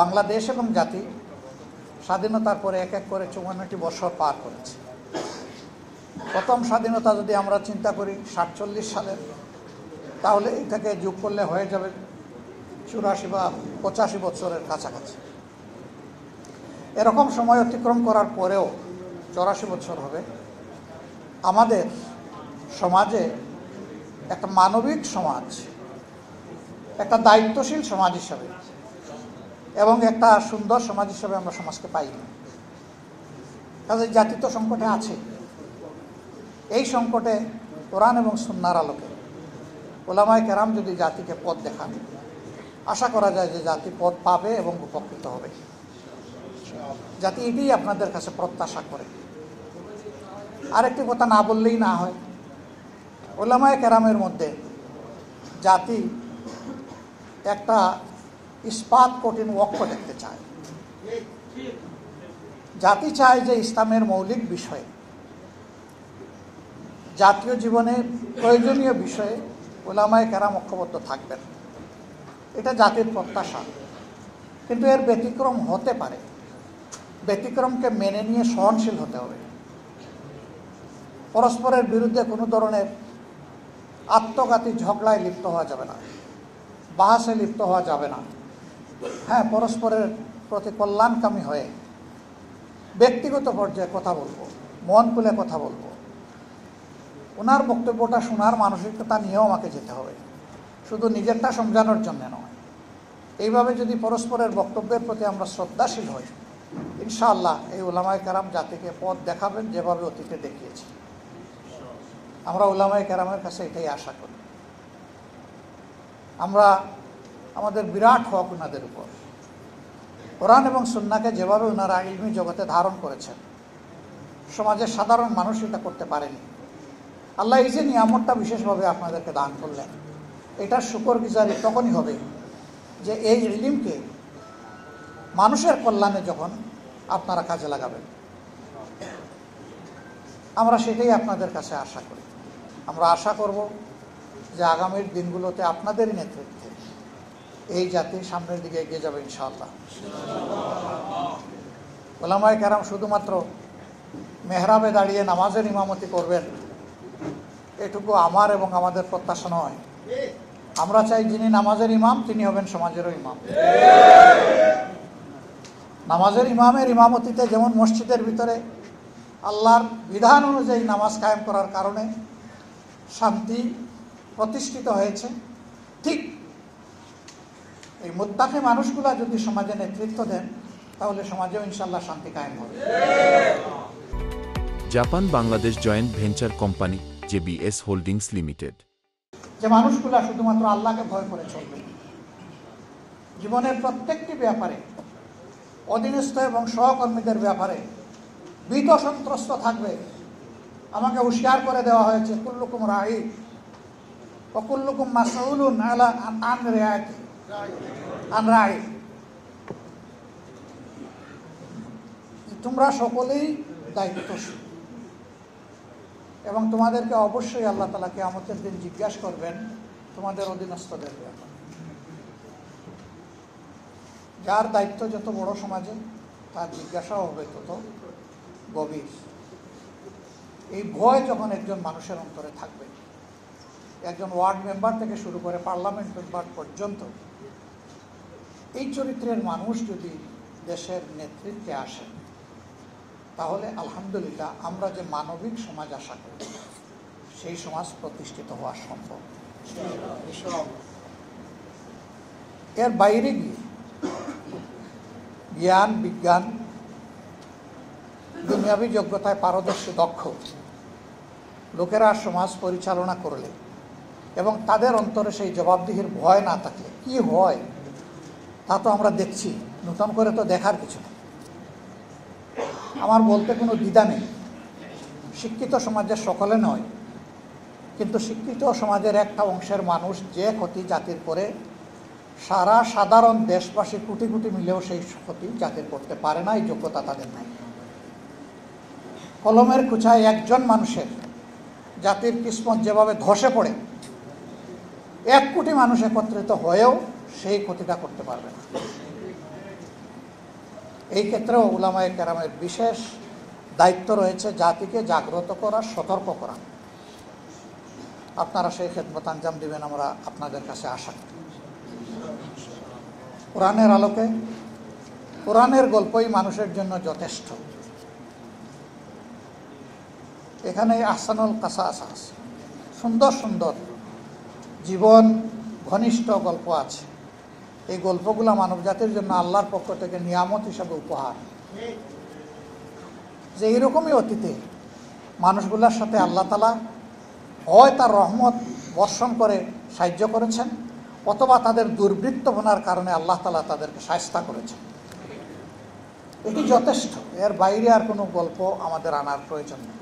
বাংলাদেশ এবং জাতি স্বাধীনতার পরে এক এক করে ৫৪টি বছর পার করেছে। প্রথম স্বাধীনতা যদি আমরা চিন্তা করি ৪৭ সালের, তাহলে এটাকে যোগ করলে হয়ে যাবে ৮৪ বা ৮৫ বছরের কাছাকাছি। এরকম সময় অতিক্রম করার পরেও ৮৪ বছর হবে। আমাদের সমাজে একটা মানবিক সমাজ, একটা দায়িত্বশীল সমাজ হিসাবে এবং একটা সুন্দর সমাজ হিসাবে আমরা সমাজকে পাইনি। কাজে জাতি তো সংকটে আছে। এই সংকটে কোরআন এবং সুন্নাহর আলোকে উলামায়ে কেরাম যদি জাতিকে পথ দেখান, আশা করা যায় যে জাতি পথ পাবে এবং উপকৃত হবে। জাতি এটাই আপনাদের কাছে প্রত্যাশা করে। আরেকটি কথা না বললেই না হয়, উলামায়ে কেরামের মধ্যে জাতি একটা ইস্পাত কঠিন ওয়াক্য দেখতে চায়। জাতি চায় যে ইসলামের মৌলিক বিষয়ে, জাতীয় জীবনে প্রয়োজনীয় বিষয়ে উলামায়ে কেরাম ঐক্যবদ্ধ থাকবেন। এটা জাতির প্রত্যাশা। কিন্তু এর ব্যতিক্রম হতে পারে। ব্যতিক্রমকে মেনে নিয়ে সহনশীল হতে হবে। পরস্পরের বিরুদ্ধে কোনো ধরনের আত্মঘাতী ঝগড়ায় লিপ্ত হওয়া যাবে না, বাহাসে লিপ্ত হওয়া যাবে না। হ্যাঁ, পরস্পরের প্রতি কল্যাণকামী হয়ে ব্যক্তিগত পর্যায়ে কথা বলবো, মন খুলে কথা বলবো। ওনার বক্তব্যটা শোনার মানসিকতা নিয়েও আমাকে যেতে হবে, শুধু নিজেরটা সমঝানোর জন্য নয়। এইভাবে যদি পরস্পরের বক্তব্যের প্রতি আমরা শ্রদ্ধাশীল হই, ইনশাআল্লাহ এই উলামায়ে কেরাম জাতিকে পথ দেখাবেন যেভাবে অতীতে দেখিয়েছি। আমরা উলামায়ে কেরামের কাছে এটাই আশা করি। আমরা আমাদের বিরাট হক ওনাদের উপর। কোরআন এবং সুন্নাহকে যেভাবে ওনারা ইলমি জগতে ধারণ করেছেন, সমাজের সাধারণ মানুষ এটা করতে পারেনি। আল্লাহ এই যে নিয়ামতটা বিশেষভাবে আপনাদেরকে দান করলেন, এটার শুকরগুজারি তখনই হবে যে এই ইলমকে মানুষের কল্যাণে যখন আপনারা কাজে লাগাবেন। আমরা সেটাই আপনাদের কাছে আশা করি। আমরা আশা করব যে আগামীর দিনগুলোতে আপনাদেরই নেতৃত্বে এই জাতি সামনের দিকে এগিয়ে যাবে ইনশাআল্লাহ। উলামায়ে কেরাম শুধুমাত্র মেহরাবে দাঁড়িয়ে নামাজের ইমামতি করবেন, এটুকু আমার এবং আমাদের প্রত্যাশা নয়। আমরা চাই যিনি নামাজের ইমাম তিনি হবেন সমাজেরও ইমাম। নামাজের ইমামের ইমামতিতে যেমন মসজিদের ভিতরে আল্লাহর বিধান অনুযায়ী নামাজ কায়েম করার কারণে শান্তি প্রতিষ্ঠিত হয়েছে, ঠিক এই মুত্তাকি মানুষগুলা যদি সমাজে নেতৃত্ব দেন, তাহলে সমাজেও ইনশাআল্লাহ শান্তি কায়েম হবে। Japan Bangladesh joint venture company JBS holdings limited. যে মানুষগুলা শুধুমাত্র আল্লাহকে ভয় করে চলবে, জীবনের প্রত্যেকটি ব্যাপারে অধীনস্থ এবং সহকর্মীদের ব্যাপারে ভীত সন্ত্রস্ত থাকবে। আমাকে হুঁশিয়ার করে দেওয়া হয়েছে, কুল্লুকুম রাঈ ওয়া কুল্লুকুম মাসউলুন আন রাঈ। তোমরা সকলেই দায়িত্বশীল এবং তোমাদেরকে অবশ্যই আল্লাহ তাআলা কিয়ামতের দিন জিজ্ঞাসা করবেন তোমাদের অধীনস্থদের ব্যাপারে। যার দায়িত্ব যত বড় সমাজে, তার জিজ্ঞাসাও হবে তত গভীর। এই ভয় যখন একজন মানুষের অন্তরে থাকবে, একজন ওয়ার্ড মেম্বার থেকে শুরু করে পার্লামেন্ট মেম্বার পর্যন্ত, এই চরিত্রের মানুষ যদি দেশের নেতৃত্বে আসেন, তাহলে আলহামদুলিল্লাহ আমরা যে মানবিক সমাজ আশা করি সেই সমাজ প্রতিষ্ঠিত হওয়া সম্ভব। এর বাইরে গিয়ে জ্ঞান, বিজ্ঞান, দুনিয়াবী যোগ্যতায় পারদর্শী দক্ষ লোকেরা সমাজ পরিচালনা করলে এবং তাদের অন্তরে সেই জবাবদিহির ভয় না থাকলে কি হয় তা তো আমরা দেখছি, নতুন করে তো দেখার কিছু নেই। আমার বলতে কোনো দ্বিধা নেই, শিক্ষিত সমাজের সকলে নয়, কিন্তু শিক্ষিত সমাজের একটা অংশের মানুষ যে ক্ষতি জাতির করে, সারা সাধারণ দেশবাসী কোটি কোটি মিলেও সেই ক্ষতি জাতির করতে পারে না, এই যোগ্যতা তাদের নাই। কলমের কুচায় একজন মানুষের জাতির কিসমত যেভাবে ধসে পড়ে, ১ কোটি মানুষ একত্রিত হয়েও সেই ক্ষতিটা করতে পারবে না। এই ক্ষেত্রেও উলামায়ে কেরামের বিশেষ দায়িত্ব রয়েছে জাতিকে জাগ্রত করা, সতর্ক করা। আপনারা সেই খেদমত আঞ্জাম দিবেন আমরা আপনাদের কাছে আশা করি। কোরআনের আলোকে কোরআনের গল্পই মানুষের জন্য যথেষ্ট। এখানে আহসানুল কাসাস আছে, সুন্দর সুন্দর জীবন ঘনিষ্ঠ গল্প আছে। এই গল্পগুলো মানবজাতির জন্য আল্লাহর পক্ষ থেকে নিয়ামত হিসাবে উপহার, যে এইরকমই অতীতে মানুষগুলোর সাথে আল্লাহ তাআলা হয় তার রহমত বর্ষণ করে সাহায্য করেছেন, অথবা তাদের দুর্বৃত্তপনার কারণে আল্লাহ তাআলা তাদেরকে শায়েস্তা করেছেন। এটি যথেষ্ট, এর বাইরে আর কোনো গল্প আমাদের আনার প্রয়োজন নেই।